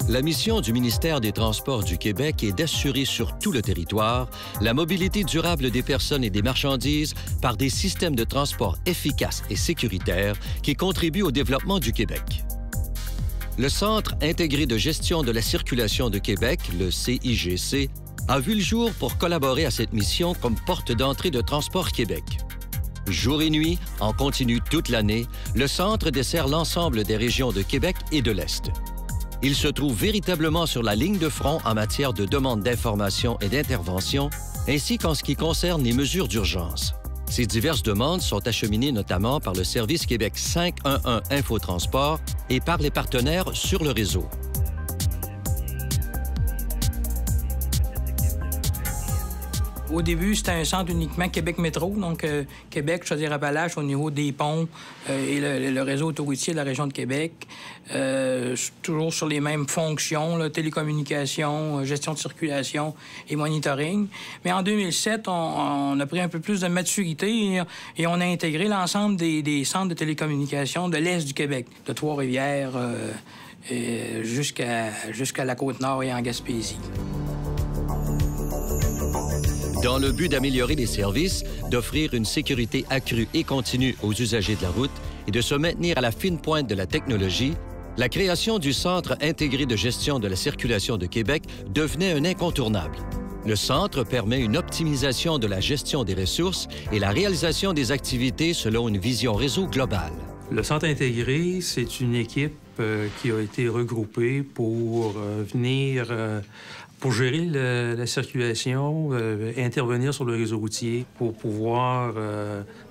La mission du ministère des Transports du Québec est d'assurer sur tout le territoire la mobilité durable des personnes et des marchandises par des systèmes de transport efficaces et sécuritaires qui contribuent au développement du Québec. Le Centre intégré de gestion de la circulation de Québec, le CIGC, a vu le jour pour collaborer à cette mission comme porte d'entrée de Transport Québec. Jour et nuit, en continu toute l'année, le Centre dessert l'ensemble des régions de Québec et de l'Est. Il se trouve véritablement sur la ligne de front en matière de demande d'information et d'intervention, ainsi qu'en ce qui concerne les mesures d'urgence. Ces diverses demandes sont acheminées notamment par le Service Québec 511 Infotransport et par les partenaires sur le réseau. Au début, c'était un centre uniquement Québec Métro, donc Québec, Chaudière-Appalaches au niveau des ponts et le réseau autoroutier de la région de Québec. Toujours sur les mêmes fonctions, là, télécommunications, gestion de circulation et monitoring. Mais en 2007, on a pris un peu plus de maturité et on a intégré l'ensemble des centres de télécommunications de l'Est du Québec, de Trois-Rivières jusqu'à la Côte-Nord et en Gaspésie. Dans le but d'améliorer les services, d'offrir une sécurité accrue et continue aux usagers de la route et de se maintenir à la fine pointe de la technologie, la création du Centre intégré de gestion de la circulation de Québec devenait un incontournable. Le centre permet une optimisation de la gestion des ressources et la réalisation des activités selon une vision réseau globale. Le Centre intégré, c'est une équipe qui a été regroupée pour venir... pour gérer la circulation, intervenir sur le réseau routier pour pouvoir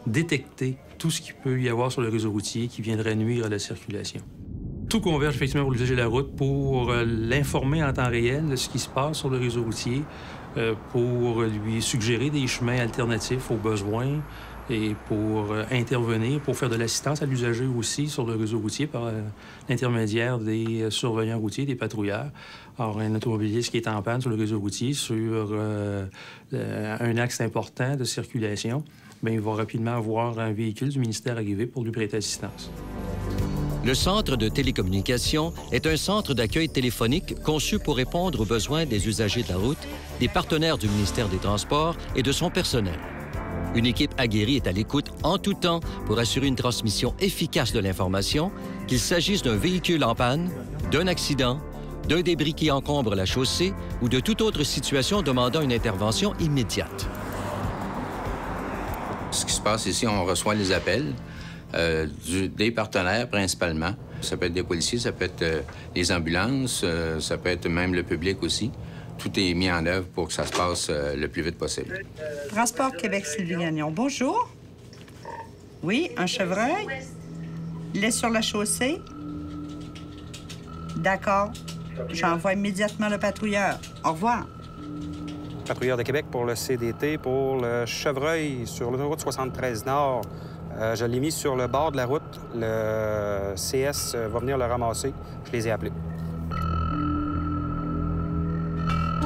détecter tout ce qu'il peut y avoir sur le réseau routier qui viendrait nuire à la circulation. Tout converge effectivement pour l'usager de la route, pour l'informer en temps réel de ce qui se passe sur le réseau routier, pour lui suggérer des chemins alternatifs aux besoins et pour intervenir, pour faire de l'assistance à l'usager aussi sur le réseau routier par l'intermédiaire des surveillants routiers, des patrouilleurs. Alors, un automobiliste qui est en panne sur le réseau routier sur un axe important de circulation, bien, il va rapidement avoir un véhicule du ministère arriver pour lui prêter assistance. Le Centre de télécommunications est un centre d'accueil téléphonique conçu pour répondre aux besoins des usagers de la route, des partenaires du ministère des Transports et de son personnel. Une équipe aguerrie est à l'écoute en tout temps pour assurer une transmission efficace de l'information, qu'il s'agisse d'un véhicule en panne, d'un accident, d'un débris qui encombre la chaussée ou de toute autre situation demandant une intervention immédiate. Ce qui se passe ici, on reçoit les appels des partenaires principalement. Ça peut être des policiers, ça peut être les ambulances, ça peut être même le public aussi. Tout est mis en œuvre pour que ça se passe le plus vite possible. Transport Québec, Sylvie Gagnon. Bonjour. Oui, un chevreuil. Il est sur la chaussée. D'accord. J'envoie immédiatement le patrouilleur. Au revoir. Patrouilleur de Québec pour le CDT, pour le chevreuil sur l'autoroute 73 Nord. Je l'ai mis sur le bord de la route. Le CS va venir le ramasser. Je les ai appelés.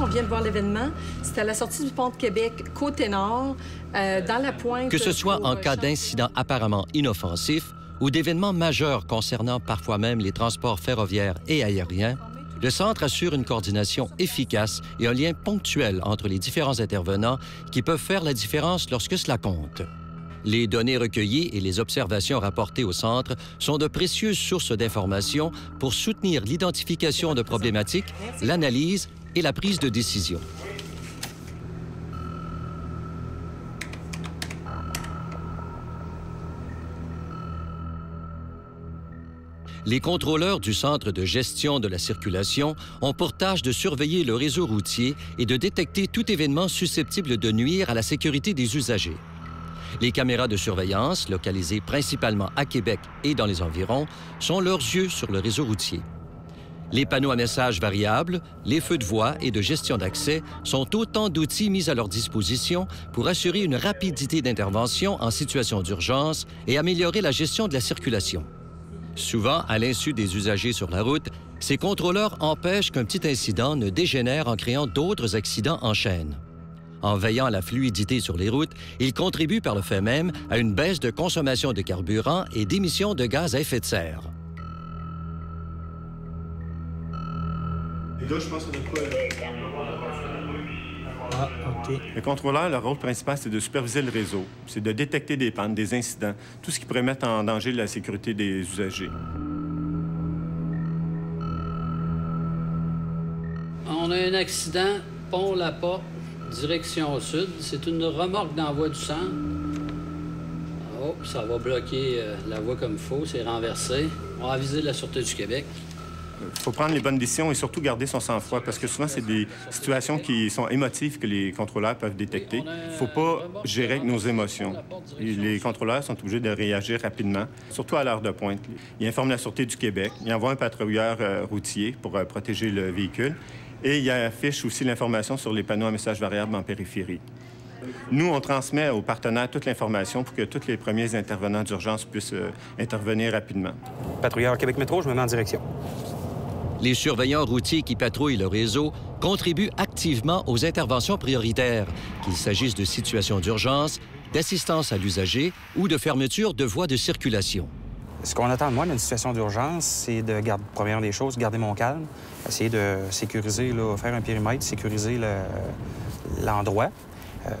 On vient de voir l'événement. C'est à la sortie du pont de Québec, côté nord, dans la pointe... Que ce soit en cas d'incident apparemment inoffensif ou d'événements majeurs concernant parfois même les transports ferroviaires et aériens, le Centre assure une coordination efficace et un lien ponctuel entre les différents intervenants qui peuvent faire la différence lorsque cela compte. Les données recueillies et les observations rapportées au Centre sont de précieuses sources d'informations pour soutenir l'identification de problématiques, l'analyse et la prise de décision. Les contrôleurs du Centre de gestion de la circulation ont pour tâche de surveiller le réseau routier et de détecter tout événement susceptible de nuire à la sécurité des usagers. Les caméras de surveillance, localisées principalement à Québec et dans les environs, sont leurs yeux sur le réseau routier. Les panneaux à messages variables, les feux de voie et de gestion d'accès sont autant d'outils mis à leur disposition pour assurer une rapidité d'intervention en situation d'urgence et améliorer la gestion de la circulation. Souvent, à l'insu des usagers sur la route, ces contrôleurs empêchent qu'un petit incident ne dégénère en créant d'autres accidents en chaîne. En veillant à la fluidité sur les routes, ils contribuent par le fait même à une baisse de consommation de carburant et d'émissions de gaz à effet de serre. Les gars, je pense que notre quoi, Ah, OK. Le contrôleur, leur rôle principal, c'est de superviser le réseau. C'est de détecter des pannes, des incidents, tout ce qui pourrait mettre en danger la sécurité des usagers. On a un accident, pont-la-porte, direction sud. C'est une remorque dans la voie du centre. Oh, ça va bloquer la voie comme il faut, c'est renversé. On va aviser la Sûreté du Québec. Il faut prendre les bonnes décisions et surtout garder son sang-froid parce que souvent, c'est des situations qui sont émotives que les contrôleurs peuvent détecter. Il ne faut pas gérer avec nos émotions. Et les contrôleurs sont obligés de réagir rapidement, surtout à l'heure de pointe. Ils informent la Sûreté du Québec, ils envoient un patrouilleur routier pour protéger le véhicule et ils affichent aussi l'information sur les panneaux à messages variables en périphérie. Nous, on transmet aux partenaires toute l'information pour que tous les premiers intervenants d'urgence puissent intervenir rapidement. Patrouilleur Québec Métro, je me mets en direction. Les surveillants routiers qui patrouillent le réseau contribuent activement aux interventions prioritaires, qu'il s'agisse de situations d'urgence, d'assistance à l'usager ou de fermeture de voies de circulation. Ce qu'on attend de moi dans une situation d'urgence, c'est de garder, première des choses, garder mon calme, essayer de sécuriser, là, faire un périmètre, sécuriser l'endroit.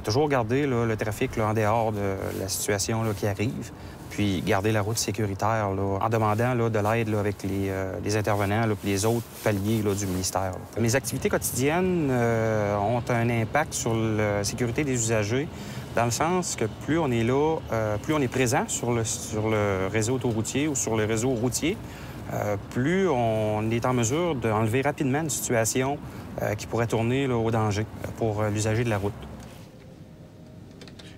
Toujours garder là, le trafic là, en dehors de la situation là, qui arrive, puis garder la route sécuritaire là, en demandant là, de l'aide avec les intervenants et les autres paliers là, du ministère. Là. Mes activités quotidiennes ont un impact sur la sécurité des usagers, dans le sens que plus on est là, plus on est présent sur le réseau autoroutier ou sur le réseau routier, plus on est en mesure d'enlever rapidement une situation qui pourrait tourner là, au danger pour l'usager de la route.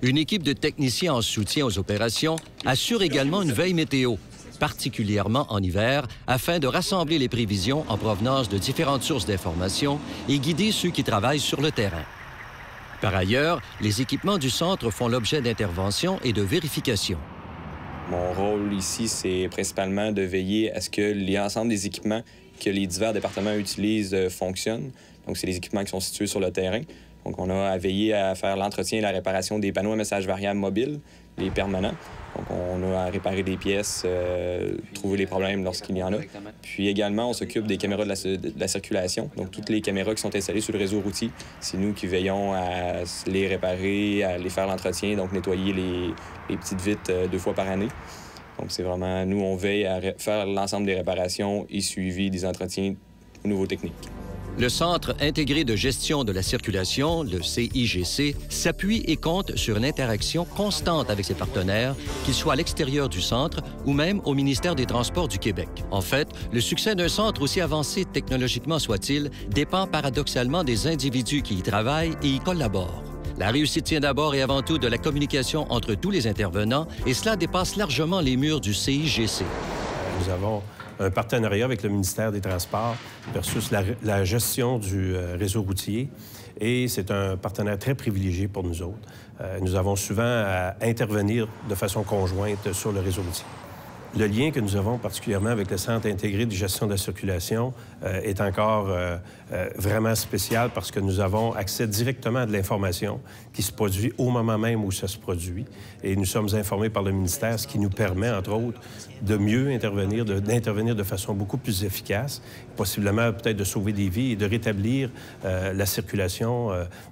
Une équipe de techniciens en soutien aux opérations assure également une veille météo, particulièrement en hiver, afin de rassembler les prévisions en provenance de différentes sources d'information et guider ceux qui travaillent sur le terrain. Par ailleurs, les équipements du centre font l'objet d'interventions et de vérifications. Mon rôle ici, c'est principalement de veiller à ce que l'ensemble des équipements que les divers départements utilisent fonctionnent. Donc, c'est les équipements qui sont situés sur le terrain. Donc, on a à veiller à faire l'entretien et la réparation des panneaux à messages variables mobiles, les permanents. Donc, on a à réparer des pièces, trouver les problèmes lorsqu'il y en a. Puis également, on s'occupe des caméras de la circulation. Donc, toutes les caméras qui sont installées sur le réseau routier, c'est nous qui veillons à les réparer, à les faire l'entretien, donc nettoyer les petites vitres 2 fois par année. Donc, c'est vraiment, nous, on veille à faire l'ensemble des réparations et suivi des entretiens aux nouveaux techniques. Le Centre intégré de gestion de la circulation, le CIGC, s'appuie et compte sur une interaction constante avec ses partenaires, qu'ils soient à l'extérieur du centre ou même au ministère des Transports du Québec. En fait, le succès d'un centre, aussi avancé technologiquement soit-il, dépend paradoxalement des individus qui y travaillent et y collaborent. La réussite tient d'abord et avant tout de la communication entre tous les intervenants et cela dépasse largement les murs du CIGC. Nous avons un partenariat avec le ministère des Transports versus la gestion du réseau routier. Et c'est un partenaire très privilégié pour nous autres. Nous avons souvent à intervenir de façon conjointe sur le réseau routier. Le lien que nous avons particulièrement avec le Centre intégré de gestion de la circulation est encore vraiment spécial parce que nous avons accès directement à de l'information qui se produit au moment même où ça se produit. Et nous sommes informés par le ministère, ce qui nous permet, entre autres, de mieux intervenir, d'intervenir de façon beaucoup plus efficace, possiblement peut-être de sauver des vies et de rétablir la circulation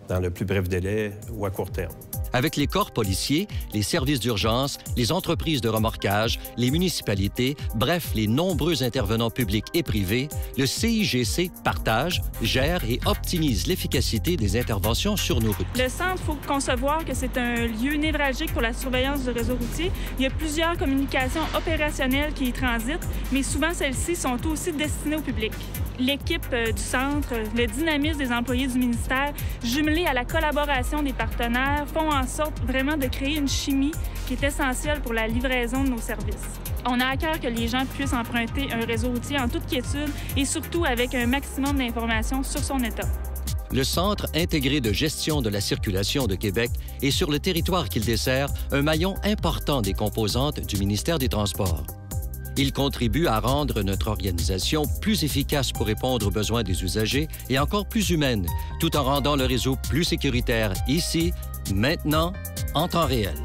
dans le plus bref délai ou à court terme. Avec les corps policiers, les services d'urgence, les entreprises de remorquage, les municipalités, bref, les nombreux intervenants publics et privés, le CIGC partage, gère et optimise l'efficacité des interventions sur nos routes. Le centre, il faut concevoir que c'est un lieu névralgique pour la surveillance du réseau routier. Il y a plusieurs communications opérationnelles qui y transitent, mais souvent celles-ci sont aussi destinées au public. L'équipe du centre, le dynamisme des employés du ministère, jumelé à la collaboration des partenaires, font en sorte vraiment de créer une chimie qui est essentielle pour la livraison de nos services. On a à cœur que les gens puissent emprunter un réseau routier en toute quiétude et surtout avec un maximum d'informations sur son état. Le Centre intégré de gestion de la circulation de Québec est sur le territoire qu'il dessert un maillon important des composantes du ministère des Transports. Il contribue à rendre notre organisation plus efficace pour répondre aux besoins des usagers et encore plus humaine, tout en rendant le réseau plus sécuritaire ici, maintenant, en temps réel.